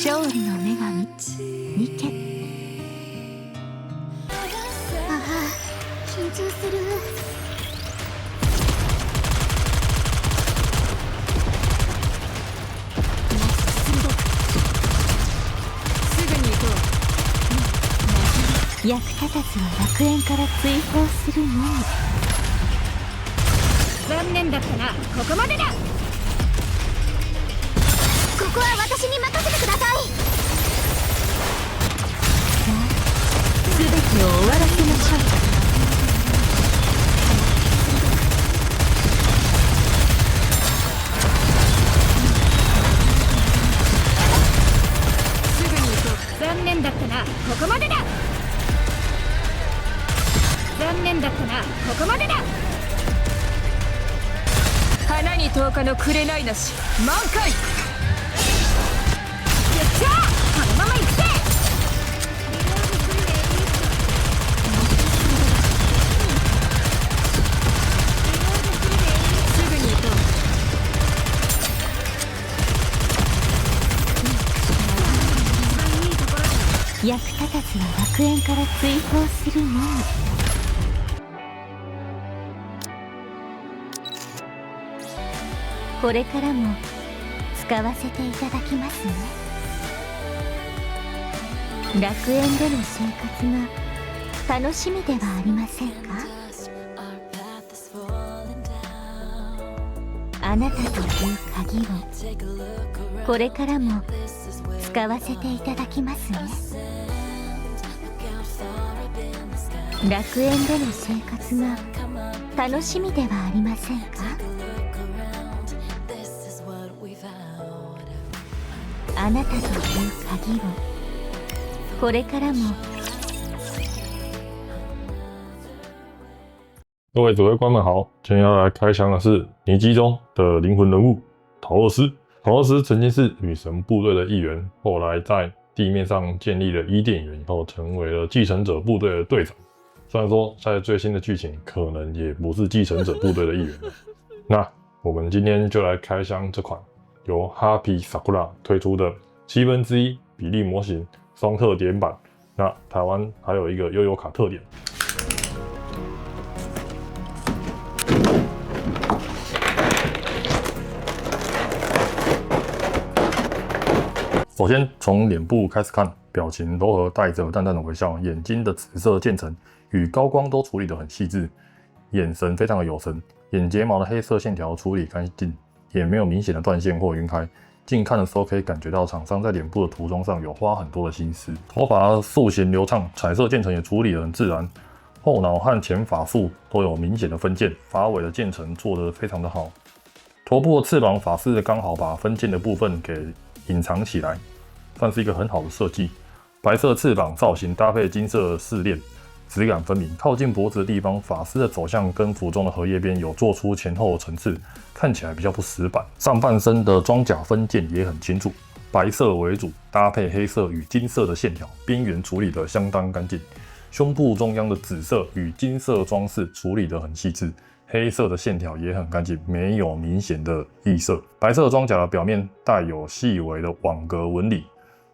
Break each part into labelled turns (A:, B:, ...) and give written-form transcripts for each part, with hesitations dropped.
A: 勝利の女神ニケ。
B: ああ、緊張する。
A: すぐに行こう。役立たずは楽園から追放するのみ。残念だったな。ここまでだ。
B: ここは私に任せてください。
A: さあ、全てを終わらせましょう。すぐに行こう。残念だったな。ここまでだ。残念だったな。ここまでだ。花に10日の紅なし満開。よっしゃー、このまま行くぜ。すぐに行こう。役立たずは楽園から追放するのみ。これからも使わせていただきますね。楽園での生活が楽しみではありませんか？あなたという鍵をこれからも使わせていただきますね。楽園での生活が楽しみではありませんか？あなたという鍵をこれからも。
C: 各位指揮官們好，今天要來開箱的是尼基中的靈魂人物桃樂絲。桃樂絲曾經是女神部隊的一員，後來在地面上建立了伊甸園以後，成為了繼承者部隊的隊長。雖然說在最新的劇情可能也不是繼承者部隊的一員了。那我們今天就來開箱這款由 Happy Sakura 推出的1/7比例模型雙特點版。那台灣還有一個悠遊卡特點。首先從臉部開始看，表情柔和，帶着淡淡的微笑，眼睛的紫色漸層與高光都處理得很細緻，眼神非常的有神，眼睫毛的黑色線條處理乾淨，也沒有明顯的斷線或暈開。近看的時候可以感覺到廠商在臉部的塗裝上有花很多的心思。頭髮束型流暢，彩色漸層也處理得很自然，後腦和前髮束都有明顯的分界，髮尾的漸層做得非常的好。頭部的翅膀髮絲剛好把分界的部分給隱藏起來，算是一個很好的設計。白色翅膀造型搭配金色的飾鏈，質感分明。靠近脖子的地方，髮絲的走向跟服裝的荷葉邊有做出前後的層次，看起來比較不死板。上半身的裝甲分件也很清楚，白色為主，搭配黑色與金色的線條，邊緣處理得相當乾淨。胸部中央的紫色與金色裝飾處理得很細緻。黑色的線條也很乾淨，沒有明顯的異色。白色裝甲的表面帶有細微的網格紋理，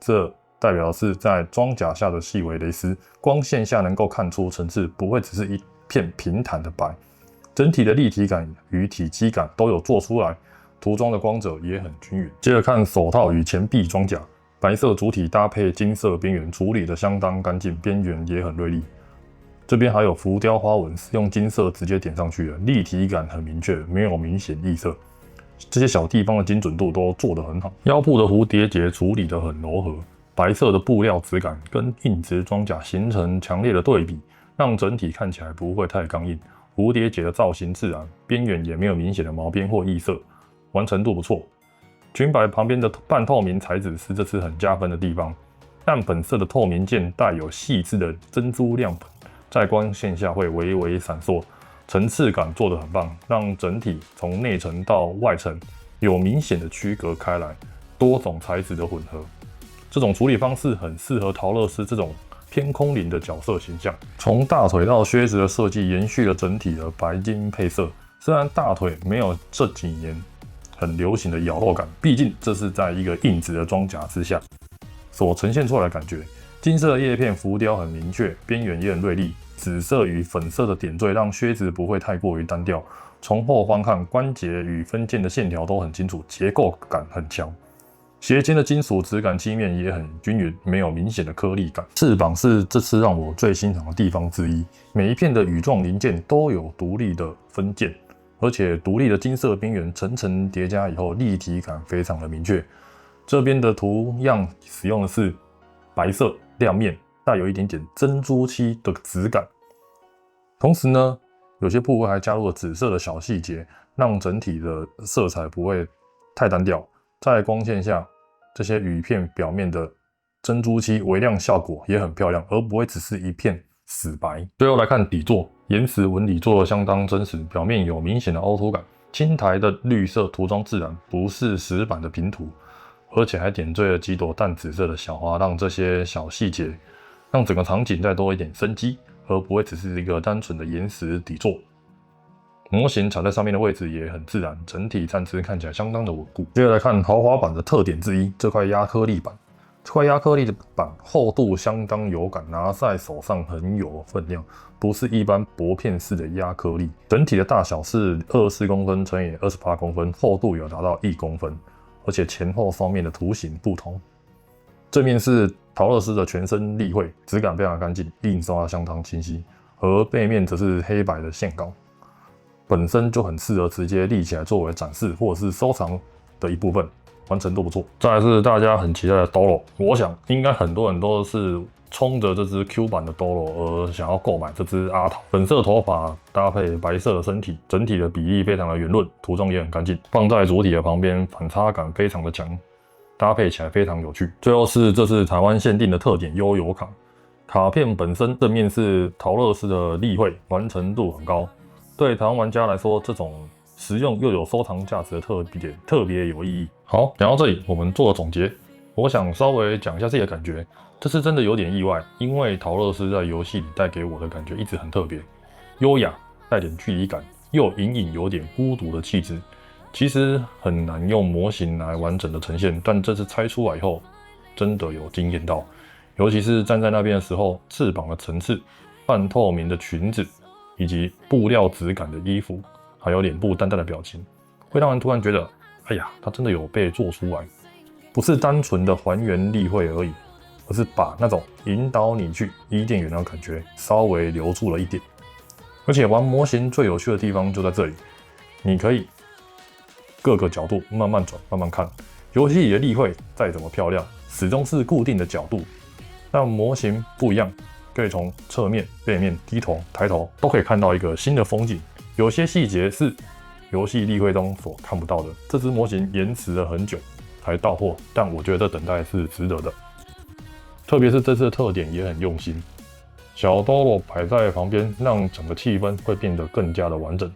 C: 這代表是在裝甲下的細微蕾絲，光線下能夠看出層次，不會只是一片平坦的白。整體的立體感與體積感都有做出來，塗裝的光澤也很均勻。接着看手套與前臂裝甲，白色主體搭配金色邊緣，處理得相當乾淨，邊緣也很銳利。這邊還有浮雕花紋，是用金色直接點上去的，立體感很明確，沒有明顯異色。這些小地方的精準度都做得很好。腰部的蝴蝶結處理得很柔和，白色的布料質感跟硬質裝甲形成強烈的對比，讓整體看起來不會太剛硬。蝴蝶結的造型自然，邊緣也沒有明顯的毛邊或異色，完成度不錯。裙擺旁邊的半透明材質是這次很加分的地方，淡粉色的透明件帶有細緻的珍珠亮粉。在光線下會微微閃爍，層次感做得很棒，讓整體從內層到外層有明顯的區隔開來，多種材質的混合。這種處理方式很適合桃樂絲這種偏空靈的角色形象。從大腿到靴子的設計延續了整體的白金配色，雖然大腿沒有這幾年很流行的咬肉感，畢竟這是在一個硬質的裝甲之下。所呈現出來的感覺。金色的葉片浮雕很明確，邊緣也很銳利。紫色與粉色的點綴讓靴子不會太過於單調。從後方看，關節與分腱的線條都很清楚，結構感很強。鞋尖的金屬質感漆面也很均勻，沒有明顯的顆粒感。翅膀是這次讓我最欣賞的地方之一，每一片的羽狀零件都有獨立的分件，而且獨立的金色邊緣層層疊加以後，立體感非常的明確。這邊的圖樣使用的是白色亮面，帶有一點點珍珠漆的質感。同時呢，有些部位還加入了紫色的小細節，讓整體的色彩不會太單調。在光線下，這些羽片表面的珍珠漆微亮效果也很漂亮，而不會只是一片死白。最後來看底座，岩石紋理做得相当真實，表面有明顯的凹凸感。青苔的綠色塗裝自然，不是石板的平塗，而且還點綴了幾朵淡紫色的小花，讓這些小細節讓整個場景再多一點生機，而不會只是一個單純的岩石底座。模型踩在上面的位置也很自然，整體站姿看起來相当的穩固。接着来看豪華版的特點之一，這塊壓克力板。這塊壓克力的板厚度相當有感，拿在手上很有分量，不是一般薄片式的壓克力。整體的大小是24公分乘以28公分，厚度有達到1公分，而且前後雙面的圖形不同。正面是陶乐斯的全身立繪，質感非常乾淨，印刷相当清晰，而背面则是黑白的線稿。本身就很適合直接立起來作為展示或者是收藏的一部分，完成度不錯。再來是大家很期待的 Dolo， 我想應該很多人都是衝着这支 Q 版的 Dolo 而想要購買这支阿桃。粉色頭髮搭配白色的身體，整體的比例非常的圓潤，塗裝也很乾淨，放在主體的旁邊，反差感非常的強，搭配起來非常有趣。最後是这是台灣限定的特點悠遊卡，卡片本身正面是陶樂斯的立繪，完成度很高。對台灣玩家來說，這種實用又有收藏價值的特別有意義。好，講到這裡，我們做個總結。我想稍微講一下自己的感覺，這次真的有點意外，因為陶樂斯在遊戲裡帶給我的感覺一直很特別，優雅，帶點距離感，又隱隱有點孤獨的氣質。其實很難用模型來完整的呈現，但這次拆出來以後，真的有驚豔到。尤其是站在那邊的時候，翅膀的層次、半透明的裙子，以及布料質感的衣服，還有臉部淡淡的表情，會讓人突然覺得，哎呀，它真的有被做出來，不是單純的還原立繪而已，而是把那種引導你去伊甸園的感覺稍微留住了一點。而且玩模型最有趣的地方就在這裡，你可以各個角度慢慢轉、慢慢看。遊戲裡的立繪再怎麼漂亮，始終是固定的角度，但模型不一樣。可以從側面、背面、低頭、抬頭都可以看到一個新的風景。有些細節是遊戲立繪中所看不到的。這隻模型延遲了很久才到貨，但我覺得這等待是值得的。特別是這次的特點也很用心，小 Dolo 擺在旁邊，讓整個氣氛會變得更加的完整。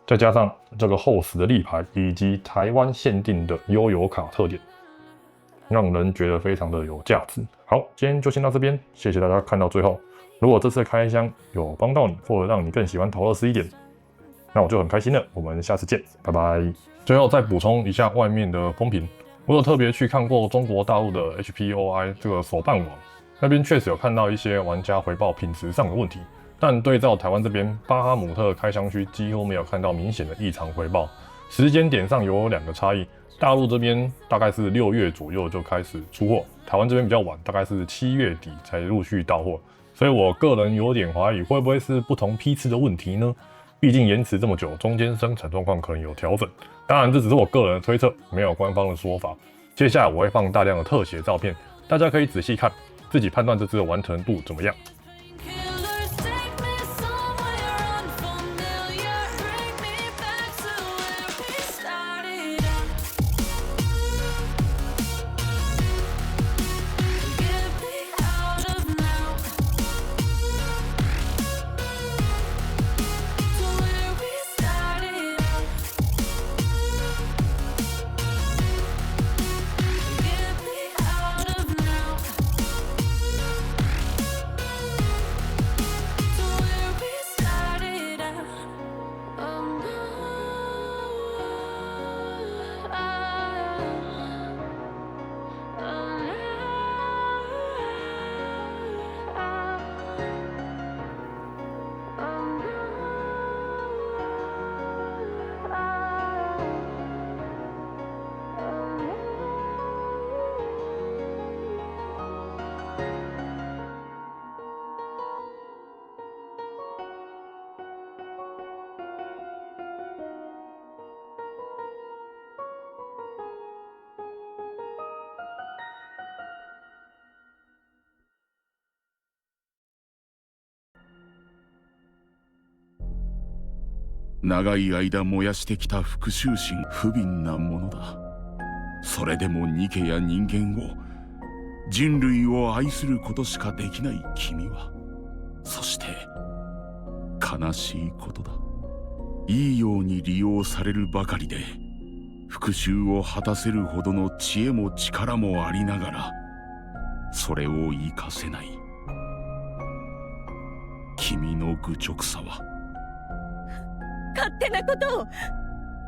C: 再加上這個厚實的立牌以及台灣限定的悠遊卡特點，讓人覺得非常的有價值。好，今天就先到這邊，謝謝大家看到最後。如果這次的開箱有幫到你，或者讓你更喜歡陶樂斯一點，那我就很開心了。我們下次見，拜拜。最後再補充一下外面的風評，我有特別去看過中國大陸的 HPOI 這個手辦網，那邊確實有看到一些玩家回報品質上的問題，但對照台灣這邊巴哈姆特開箱區幾乎沒有看到明顯的異常回報。時間點上有2個差異。大陸這邊大概是6月左右就開始出貨，台灣這邊比較晚，大概是7月底才陸續到貨，所以我個人有點懷疑會不會是不同批次的問題呢？畢竟延遲這麼久，中間生產狀況可能有調整。當然，這只是我個人的推測，沒有官方的說法。接下來我會放大量的特寫照片，大家可以仔細看，自己判斷這支的完成度怎麼樣。
D: 長い間燃やしてきた復讐心不憫なものだ。それでもニケや人間を、人類を愛することしかできない君は、そして悲しいことだ。いいように利用されるばかりで復讐を果たせるほどの知恵も力もありながら、それを生かせない君の愚直さは。
E: 勝手なことを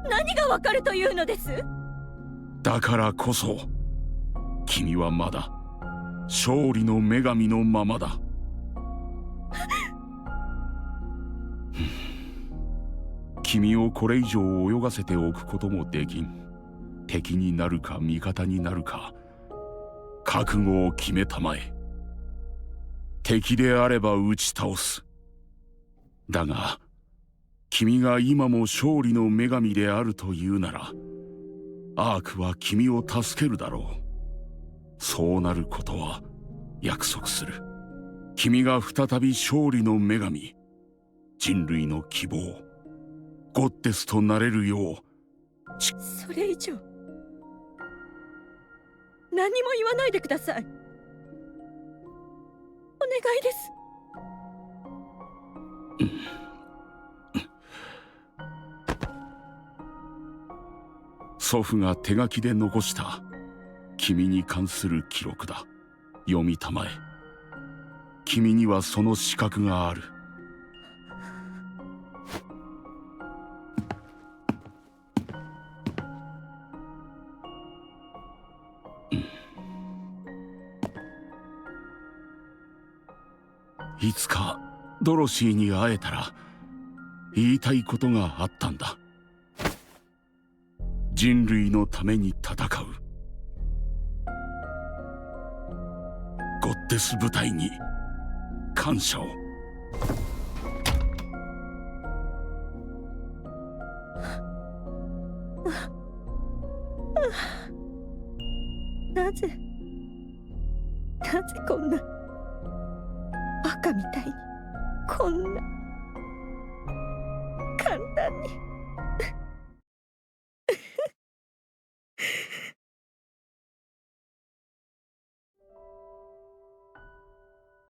E: 何がわかるというのです。
D: だからこそ君はまだ勝利の女神のままだ。君をこれ以上泳がせておくこともできん。敵になるか味方になるか覚悟を決めたまえ。敵であれば打ち倒す。だが君が今も勝利の女神であるというなら、アークは君を助けるだろう。そうなることは約束する。君が再び勝利の女神、人類の希望、ゴッテスとなれるよう。
E: それ以上何も言わないでください。お願いです。
D: 祖父が手書きで残した君に関する記録だ。読みたまえ。君にはその資格がある。いつかドロシーに会えたら言いたいことがあったんだ。人類のために戦う。ゴッテス部隊に感謝を。
E: なぜこんなバカみたいに、こんな簡単に。